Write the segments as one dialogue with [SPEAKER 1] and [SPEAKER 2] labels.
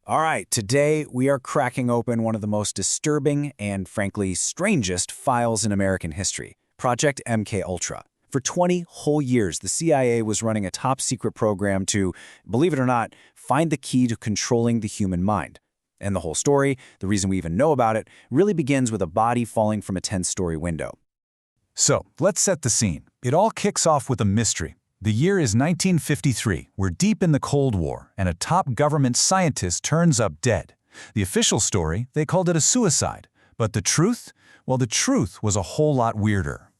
[SPEAKER 1] All right, today we are cracking open one of the most disturbing and, frankly, strangest files in American history, Project MKUltra. For 20 whole years, the CIA was running a top-secret program to, believe it or not, find the key to controlling the human mind. And the whole story, the reason we even know about it, really begins with a body falling from a 10-story window.
[SPEAKER 2] So, let's set the scene. It all kicks off with a mystery. The year is 1953. We're deep in the Cold War, and a top government scientist turns up dead. The official story, they called it a suicide. But the truth? Well, the truth was a whole lot weirder.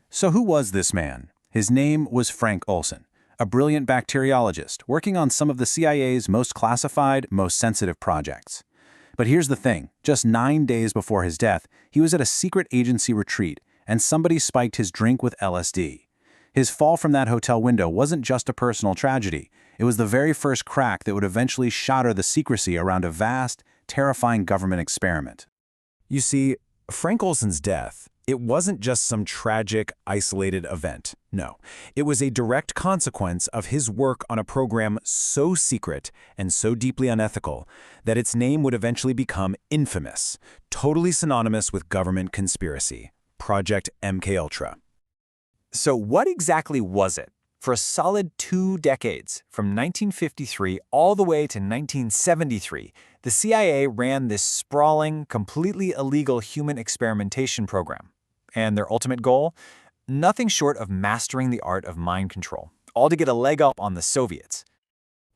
[SPEAKER 1] So who was this man? His name was Frank Olson, a brilliant bacteriologist working on some of the CIA's most classified, most sensitive projects. But here's the thing. Just 9 days before his death, he was at a secret agency retreat, and somebody spiked his drink with LSD. His fall from that hotel window wasn't just a personal tragedy. It was the very first crack that would eventually shatter the secrecy around a vast, terrifying government experiment. You see, Frank Olson's death, it wasn't just some tragic, isolated event. No, it was a direct consequence of his work on a program so secret and so deeply unethical that its name would eventually become infamous, totally synonymous with government conspiracy, Project MKUltra. So what exactly was it? For a solid 2 decades, from 1953 all the way to 1973, the CIA ran this sprawling, completely illegal human experimentation program. And their ultimate goal? Nothing short of mastering the art of mind control, all to get a leg up on the Soviets.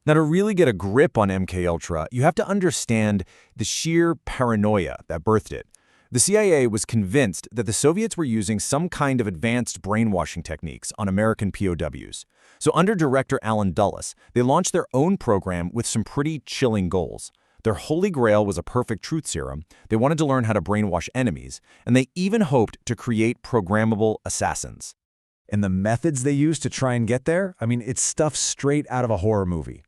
[SPEAKER 1] Now, to really get a grip on MKUltra, you have to understand the sheer paranoia that birthed it. The CIA was convinced that the Soviets were using some kind of advanced brainwashing techniques on American POWs. So under Director Allen Dulles, they launched their own program with some pretty chilling goals. Their holy grail was a perfect truth serum. They wanted to learn how to brainwash enemies, and they even hoped to create programmable assassins.
[SPEAKER 3] And the methods they used to try and get there? It's stuff straight out of a horror movie.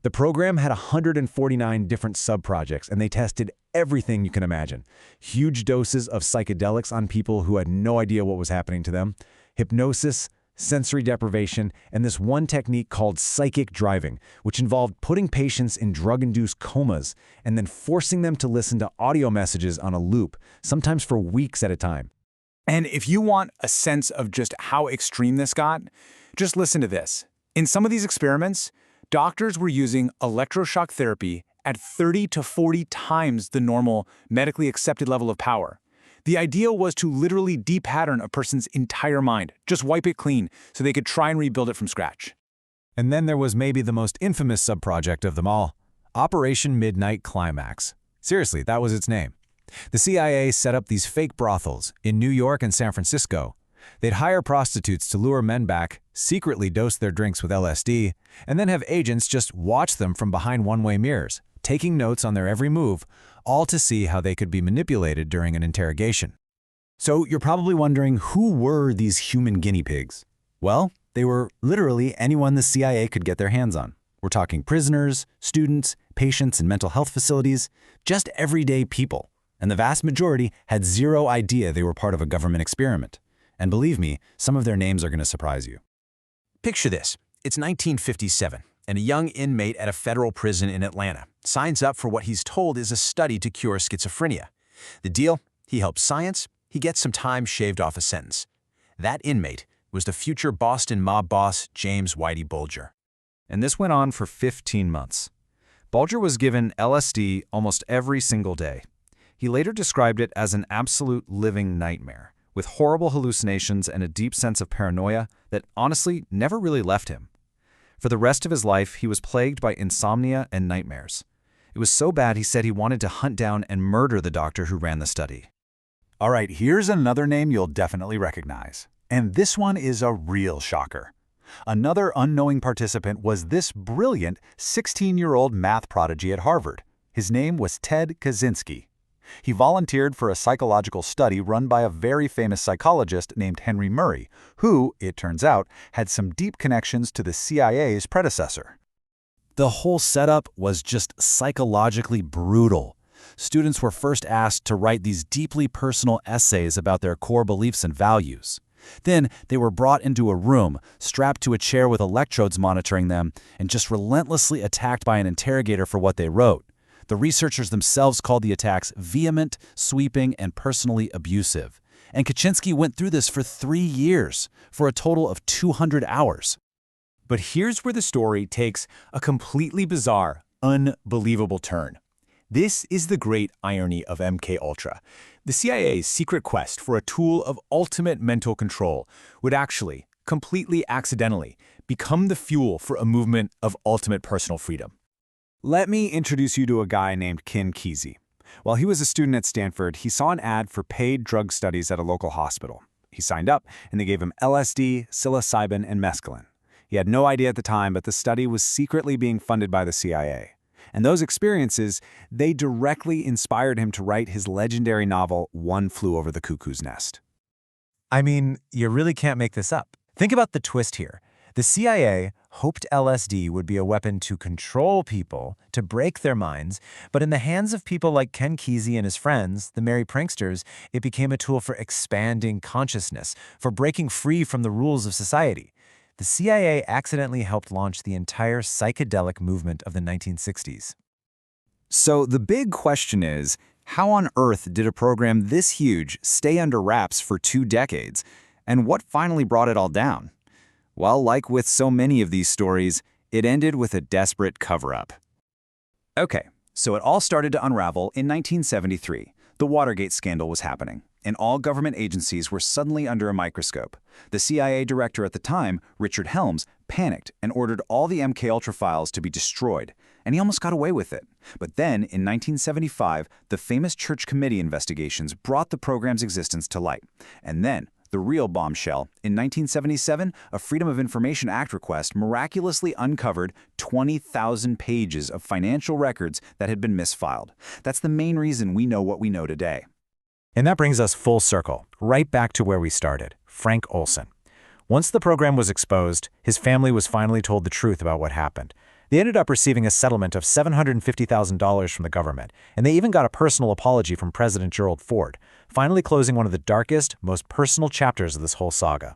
[SPEAKER 3] The program had 149 different sub-projects, and they tested everything you can imagine. Huge doses of psychedelics on people who had no idea what was happening to them, hypnosis, sensory deprivation, and this one technique called psychic driving, which involved putting patients in drug-induced comas and then forcing them to listen to audio messages on a loop, sometimes for weeks at a time.
[SPEAKER 1] And if you want a sense of just how extreme this got, just listen to this. In some of these experiments, doctors were using electroshock therapy at 30 to 40 times the normal, medically accepted level of power. The idea was to literally de-pattern a person's entire mind, just wipe it clean, so they could try and rebuild it from scratch.
[SPEAKER 3] And then there was maybe the most infamous sub-project of them all, Operation Midnight Climax. Seriously, that was its name. The CIA set up these fake brothels in New York and San Francisco. They'd hire prostitutes to lure men back, secretly dose their drinks with LSD, and then have agents just watch them from behind one-way mirrors, taking notes on their every move, all to see how they could be manipulated during an interrogation.
[SPEAKER 1] So you're probably wondering, who were these human guinea pigs? Well, they were literally anyone the CIA could get their hands on. We're talking prisoners, students, patients in mental health facilities, just everyday people. And the vast majority had zero idea they were part of a government experiment. And believe me, some of their names are going to surprise you. Picture this. It's 1957, and a young inmate at a federal prison in Atlanta signs up for what he's told is a study to cure schizophrenia. The deal? He helps science, he gets some time shaved off a sentence. That inmate was the future Boston mob boss James Whitey Bulger. And this went on for 15 months. Bulger was given LSD almost every single day. He later described it as an absolute living nightmare, with horrible hallucinations and a deep sense of paranoia that honestly never really left him. For the rest of his life, he was plagued by insomnia and nightmares. It was so bad he said he wanted to hunt down and murder the doctor who ran the study.
[SPEAKER 2] All right, here's another name you'll definitely recognize. And this one is a real shocker. Another unknowing participant was this brilliant 16-year-old math prodigy at Harvard. His name was Ted Kaczynski. He volunteered for a psychological study run by a very famous psychologist named Henry Murray, who, it turns out, had some deep connections to the CIA's predecessor.
[SPEAKER 3] The whole setup was just psychologically brutal. Students were first asked to write these deeply personal essays about their core beliefs and values. Then they were brought into a room, strapped to a chair with electrodes monitoring them, and just relentlessly attacked by an interrogator for what they wrote.
[SPEAKER 1] The researchers themselves called the attacks vehement, sweeping, and personally abusive. And Kaczynski went through this for 3 years, for a total of 200 hours.
[SPEAKER 3] But here's where the story takes a completely bizarre, unbelievable turn. This is the great irony of MKUltra. The CIA's secret quest for a tool of ultimate mental control would actually, completely accidentally, become the fuel for a movement of ultimate personal freedom. Let me introduce you to a guy named Ken Kesey. While he was a student at Stanford, he saw an ad for paid drug studies at a local hospital. He signed up, and they gave him LSD, psilocybin, and mescaline. He had no idea at the time, but the study was secretly being funded by the CIA. And those experiences, they directly inspired him to write his legendary novel, One Flew Over the Cuckoo's Nest. I mean, you really can't make this up. Think about the twist here. The CIA hoped LSD would be a weapon to control people, to break their minds, but in the hands of people like Ken Kesey and his friends, the merry pranksters, it became a tool for expanding consciousness, for breaking free from the rules of society. The CIA accidentally helped launch the entire psychedelic movement of the 1960s.
[SPEAKER 2] So the big question is, how on earth did a program this huge stay under wraps for 2 decades? And what finally brought it all down? Well, like with so many of these stories, it ended with a desperate cover-up. Okay, so it all started to unravel in 1973. The Watergate scandal was happening, and all government agencies were suddenly under a microscope. The CIA director at the time, Richard Helms, panicked and ordered all the MKUltra files to be destroyed, and he almost got away with it. But then, in 1975, the famous Church Committee investigations brought the program's existence to light. And then, the real bombshell, in 1977, a Freedom of Information Act request miraculously uncovered 20,000 pages of financial records that had been misfiled. That's the main reason we know what we know today.
[SPEAKER 3] And that brings us full circle, right back to where we started, Frank Olson. Once the program was exposed, his family was finally told the truth about what happened. They ended up receiving a settlement of $750,000 from the government, and they even got a personal apology from President Gerald Ford, finally closing one of the darkest, most personal chapters of this whole saga.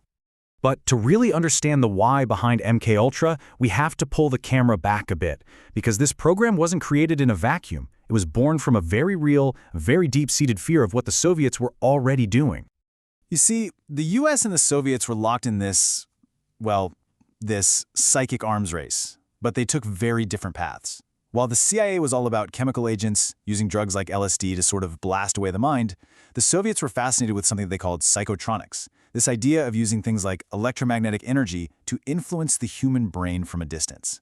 [SPEAKER 1] But to really understand the why behind MKUltra, we have to pull the camera back a bit, because this program wasn't created in a vacuum. It was born from a very real, very deep-seated fear of what the Soviets were already doing.
[SPEAKER 3] You see, the US and the Soviets were locked in this psychic arms race, but they took very different paths. While the CIA was all about chemical agents, using drugs like LSD to sort of blast away the mind, the Soviets were fascinated with something they called psychotronics, this idea of using things like electromagnetic energy to influence the human brain from a distance.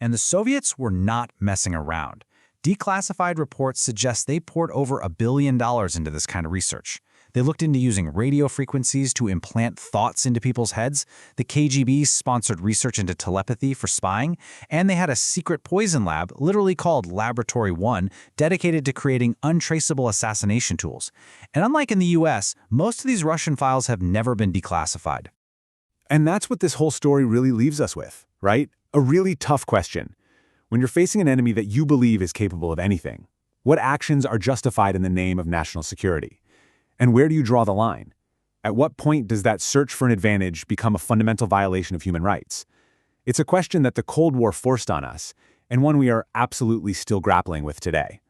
[SPEAKER 1] And the Soviets were not messing around. Declassified reports suggest they poured over $1 billion into this kind of research. They looked into using radio frequencies to implant thoughts into people's heads. The KGB sponsored research into telepathy for spying. And they had a secret poison lab, literally called Laboratory 1, dedicated to creating untraceable assassination tools. And unlike in the US, most of these Russian files have never been declassified.
[SPEAKER 3] And that's what this whole story really leaves us with, right? A really tough question. When you're facing an enemy that you believe is capable of anything, what actions are justified in the name of national security? And where do you draw the line? At what point does that search for an advantage become a fundamental violation of human rights? It's a question that the Cold War forced on us, and one we are absolutely still grappling with today.